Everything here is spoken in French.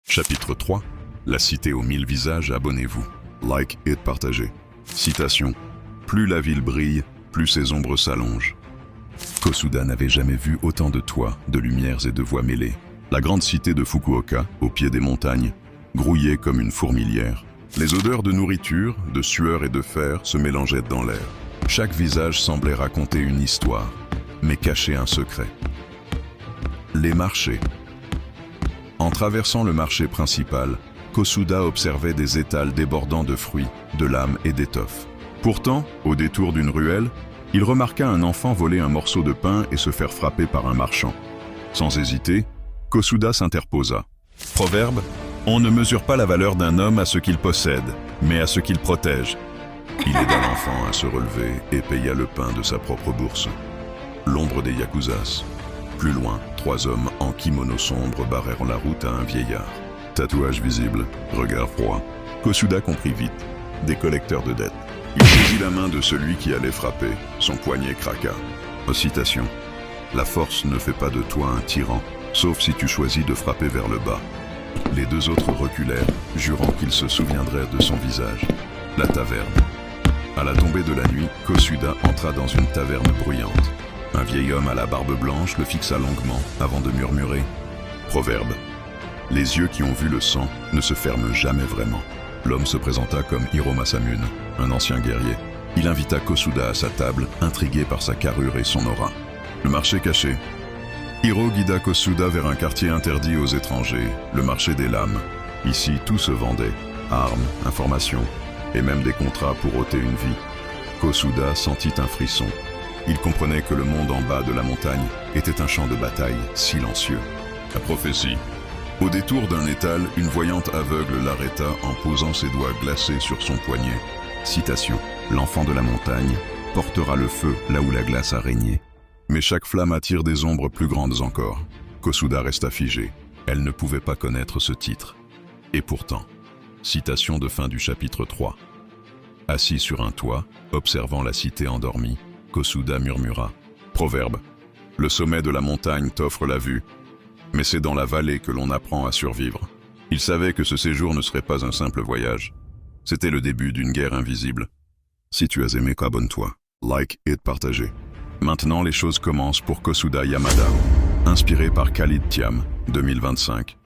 Chapitre 3. La cité aux 1000 visages, abonnez-vous. Like et partagez. Citation. Plus la ville brille, plus ses ombres s'allongent. Kosuda n'avait jamais vu autant de toits, de lumières et de voix mêlées. La grande cité de Fukuoka, au pied des montagnes, grouillait comme une fourmilière. Les odeurs de nourriture, de sueur et de fer se mélangeaient dans l'air. Chaque visage semblait raconter une histoire, mais cachait un secret. Les marchés. En traversant le marché principal, Kosuda observait des étals débordant de fruits, de lames et d'étoffes. Pourtant, au détour d'une ruelle, il remarqua un enfant voler un morceau de pain et se faire frapper par un marchand. Sans hésiter, Kosuda s'interposa. Proverbe, on ne mesure pas la valeur d'un homme à ce qu'il possède, mais à ce qu'il protège. Il aida l'enfant à se relever et paya le pain de sa propre bourse. L'ombre des yakuzas. Plus loin, 3 hommes en kimono sombre barrèrent la route à un vieillard. Tatouage visible, regard froid. Kosuda comprit vite. Des collecteurs de dettes. Il saisit la main de celui qui allait frapper. Son poignet craqua. Citation. La force ne fait pas de toi un tyran, sauf si tu choisis de frapper vers le bas. Les 2 autres reculèrent, jurant qu'ils se souviendraient de son visage. La taverne. À la tombée de la nuit, Kosuda entra dans une taverne bruyante. Un vieil homme à la barbe blanche le fixa longuement avant de murmurer. Proverbe. Les yeux qui ont vu le sang ne se ferment jamais vraiment. L'homme se présenta comme Hiro Masamune, un ancien guerrier. Il invita Kosuda à sa table, intrigué par sa carrure et son aura. Le marché caché. Hiro guida Kosuda vers un quartier interdit aux étrangers, le marché des lames. Ici, tout se vendait. Armes, informations, et même des contrats pour ôter une vie. Kosuda sentit un frisson. Il comprenait que le monde en bas de la montagne était un champ de bataille silencieux. La prophétie. Au détour d'un étal, une voyante aveugle l'arrêta en posant ses doigts glacés sur son poignet. Citation. L'enfant de la montagne portera le feu là où la glace a régné. Mais chaque flamme attire des ombres plus grandes encore. Kosuda resta figée. Elle ne pouvait pas connaître ce titre. Et pourtant. Citation de fin du chapitre 3. Assis sur un toit, observant la cité endormie, Kosuda murmura. Proverbe. Le sommet de la montagne t'offre la vue, mais c'est dans la vallée que l'on apprend à survivre. Il savait que ce séjour ne serait pas un simple voyage. C'était le début d'une guerre invisible. Si tu as aimé, abonne-toi, like et partagez. Maintenant, les choses commencent pour Kosuda Yamada. Inspiré par Khalid Thiam, 2025.